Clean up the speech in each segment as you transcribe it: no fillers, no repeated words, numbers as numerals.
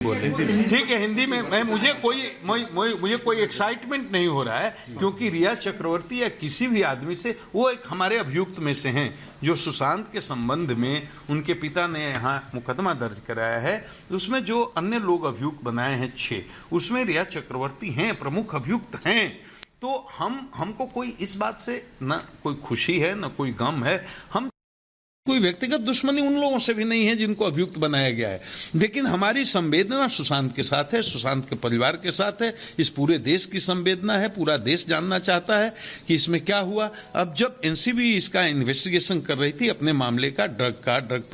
बोले ठीक है हिंदी में मुझे कोई एक्साइटमेंट नहीं हो रहा है, क्योंकि रिया चक्रवर्ती या किसी भी आदमी से, वो एक हमारे अभियुक्त में से हैं जो सुशांत के संबंध में उनके पिता ने यहाँ मुकदमा दर्ज कराया है। उसमें जो अन्य लोग अभियुक्त बनाए हैं 6, उसमें रिया चक्रवर्ती हैं, प्रमुख अभियुक्त हैं। तो हमको कोई इस बात से न कोई खुशी है न कोई गम है। हम कोई व्यक्तिगत दुश्मनी उन लोगों से भी नहीं है जिनको अभियुक्त बनाया गया है, लेकिन हमारी संवेदना सुशांत के साथ है, सुशांत के परिवार के साथ है, इस पूरे देश की संवेदना है। पूरा देश जानना चाहता है कि इसमें क्या हुआ। अब जब एनसीबी इसका इन्वेस्टिगेशन कर रही थी अपने मामले का, ड्रग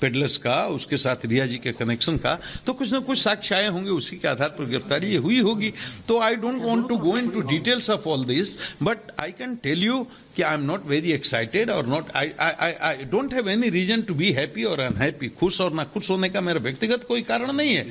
पेडलर्स का, उसके साथ रिया जी के कनेक्शन का, तो कुछ न कुछ साक्ष्य आए होंगे, उसी के आधार पर गिरफ्तारी हुई होगी। तो I don't want to go into details of all this, but I can tell you कि I am not very excited और not I don't have any reason to be happy और अनहैप्पी। खुश और ना खुश होने का मेरा व्यक्तिगत कोई कारण नहीं है।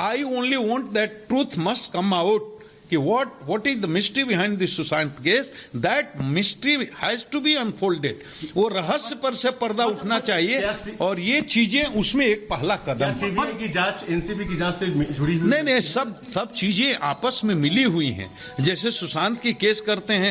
I only want that truth must come out कि what is the mystery behind this Sushant case, that mystery has to be unfolded। वो रहस्य पर से पर्दा उठना चाहिए और ये चीजें उसमें एक पहला कदम। सीबीआई की जांच एनसीबी की जांच से जुड़ी हुई नहीं, सब चीजें आपस में मिली हुई हैं। जैसे सुशांत की केस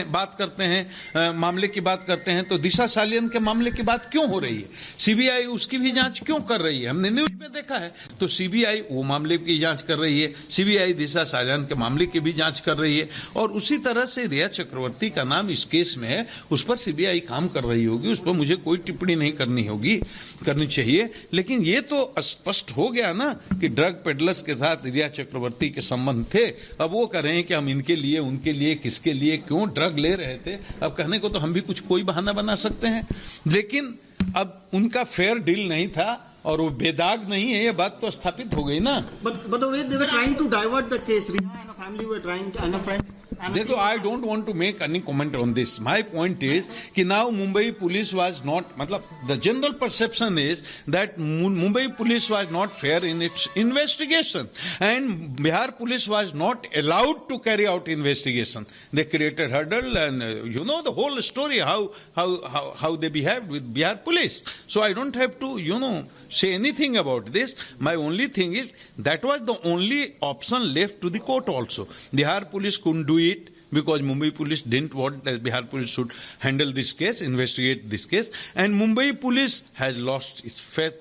बात करते हैं, मामले की बात करते हैं, तो दिशा सालियन के मामले की बात क्यों हो रही है? सीबीआई उसकी भी जांच क्यों कर रही है? हमने न्यूज में देखा है। तो सीबीआई वो मामले की जांच कर रही है, सीबीआई दिशा सालियन के मामले की भी जांच कर रही है, और उसी तरह से रिया चक्रवर्ती का नाम इस केस में है, उस पर सीबीआई काम कर रही होगी। उस पर मुझे कोई टिप्पणी नहीं करनी चाहिए। लेकिन ये तो स्पष्ट हो गया ना कि ड्रग पेडलर्स के साथ रिया चक्रवर्ती के संबंध थे। अब वो कह रहे हैं कि हम इनके लिए, उनके लिए, किसके लिए, क्यों ड्रग ले रहे थे। अब कहने को तो हम भी कोई बहाना बना सकते हैं, लेकिन अब उनका फेयर डील नहीं था और वो बेदाग नहीं है, ये बात तो स्थापित हो गई ना। But the way they were trying to divert the case, Riya and her family were trying to, and her friends. देखो, I don't want to make any comment on this. My point is कि now Mumbai police was not, मतलब the general perception is that Mumbai police was not fair in its investigation, and Bihar police was not allowed to carry out investigation. They created hurdle, and you know the whole story how they behaved with Bihar police. So I don't have to say anything about this. My only thing is that was the only option left to the court also. Bihar police couldn't do it because Mumbai police didn't want that Bihar police should handle this case, investigate this case, and Mumbai police has lost its faith,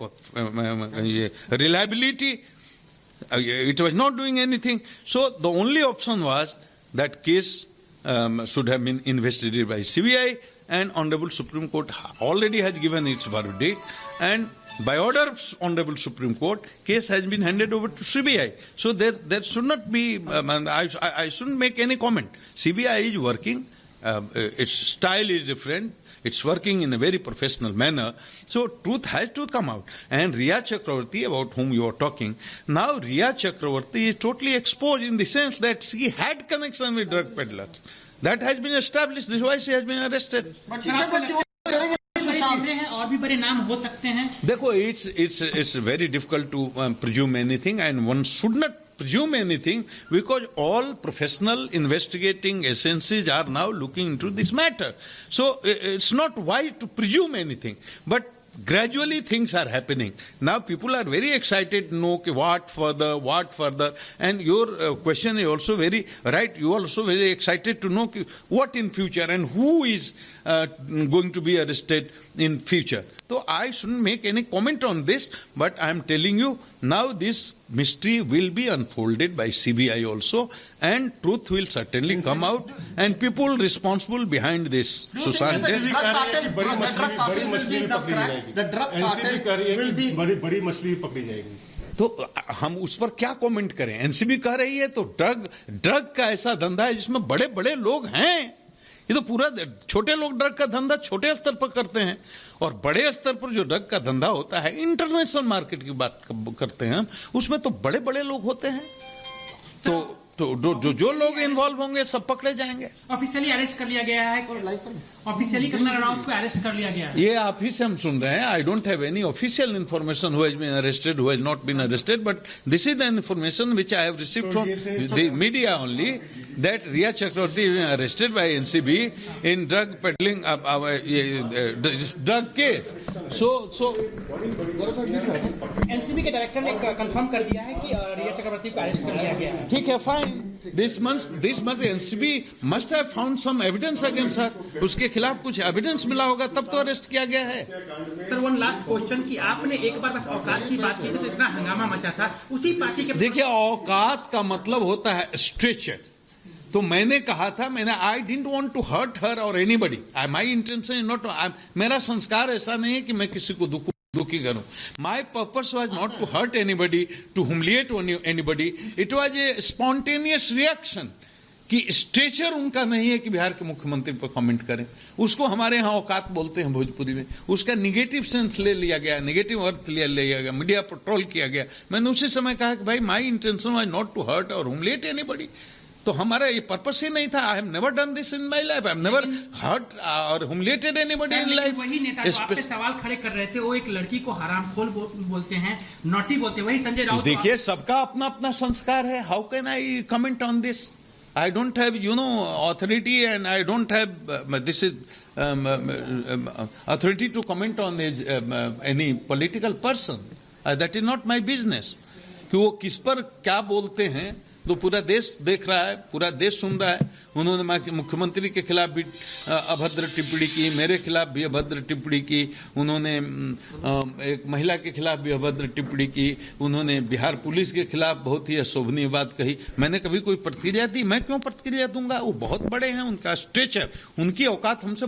reliability. It was not doing anything. So the only option was that case should have been investigated by CBI, and Honorable Supreme Court already has given its verdict, and by order of Honorable Supreme Court, case has been handed over to CBI. So there should not be, I shouldn't make any comment. CBI is working, its style is different, it's working in a very professional manner. So truth has to come out. And Riya Chakravarti, about whom you are talking, now Riya Chakravarti is totally exposed in the sense that she had connection with drug peddlers. That has been established. This is why she has been arrested. But she said that she was और भी बड़े नाम हो सकते हैं। देखो, it's very difficult to presume anything, and one should not presume anything because all professional investigating agencies are now looking into this matter. So it's not wise to presume anything, but gradually things are happening. Now people are very excited to know what further, and your question is also very right. You are also very excited to know what in future and who is going to be arrested in future. So I shouldn't make any comment on this, but I am telling you now this mystery will be unfolded by CBI also, and truth will certainly come out, and people responsible behind this Sushant the case. drug cartel will be बड़ी मछली पकड़ी जाएगी। तो हम उस पर क्या comment करें? एनसीबी कह रही है तो ड्रग का ऐसा धंधा है जिसमें बड़े बड़े लोग हैं। ये तो पूरा, छोटे लोग ड्रग का धंधा छोटे स्तर पर करते हैं, और बड़े स्तर पर जो ड्रग का धंधा होता है, इंटरनेशनल मार्केट की बात करते हैं, उसमें तो बड़े बड़े लोग होते हैं। तो तो जो लोग इन्वॉल्व होंगे सब पकड़े जाएंगे। ऑफिशियली अरेस्ट कर लिया गया है, ऑफिशियली कंगना रनौत को अरेस्ट कर लिया गया है। ये आप ही से हम सुन रहे हैं। I don't have any official information who has been arrested, who has not been arrested, but this is the information which I have received from the media only, that Rhea Chakraborty is arrested by NCB in drug peddling drug case. So NCB के director ने confirm कर दिया है कि रिया चक्रवर्ती को arrest कर लिया गया है। ठीक है, fine. This must NCB must have found some evidence against her. उसके खिलाफ कुछ एविडेंस मिला होगा तब तो अरेस्ट किया गया है। सर, वन लास्ट क्वेश्चन कि आपने एक बार बस औकात की बात की थी तो इतना हंगामा मचा था, उसी पार्टी के देखिए, औकात का मतलब होता है स्ट्रेचर। तो मैंने कहा था, I didn't want to hurt her और anybody. My intention is not, मेरा संस्कार ऐसा नहीं है कि मैं किसी को दुखी करूं। My purpose was not to hurt anybody, to humiliate anybody. It was a spontaneous reaction कि स्ट्रेचर उनका नहीं है कि बिहार के मुख्यमंत्री पर कमेंट करें। उसको हमारे यहाँ औकात बोलते हैं भोजपुरी में। उसका निगेटिव सेंस ले लिया गया, निगेटिव अर्थ ले लिया गया, मीडिया पर ट्रोल किया गया। मैंने उसी समय कहा कि भाई my intention was not to hurt और ह्यूमिलिएट एनीबडी। तो हमारा ये पर्पस ही नहीं था। I have never done this in my life. I have never hurt और ह्यूमिलिएटेड एनीबडी इन लाइफ। वही नेता जो आप पे सवाल खड़े कर रहे थे, वो एक लड़की को हरामखोर बोलते हैं, नॉटी बोलते हैं, वही संजय राउत। देखिए, सबका अपना अपना संस्कार है। How can I comment on this? I don't have, authority, and I don't have authority to comment on any political person. That is not my business. कि वो किस पर क्या बोलते हैं तो पूरा देश देख रहा है, पूरा देश सुन रहा है। उन्होंने मुख्यमंत्री के खिलाफ भी अभद्र टिप्पणी की, मेरे खिलाफ भी अभद्र टिप्पणी की, उन्होंने एक महिला के खिलाफ भी अभद्र टिप्पणी की, उन्होंने बिहार पुलिस के खिलाफ बहुत ही अशोभनीय बात कही। मैंने कभी कोई प्रतिक्रिया दी? मैं क्यों प्रतिक्रिया दूंगा? वो बहुत बड़े हैं, उनका स्ट्रेचर, उनकी औकात हमसे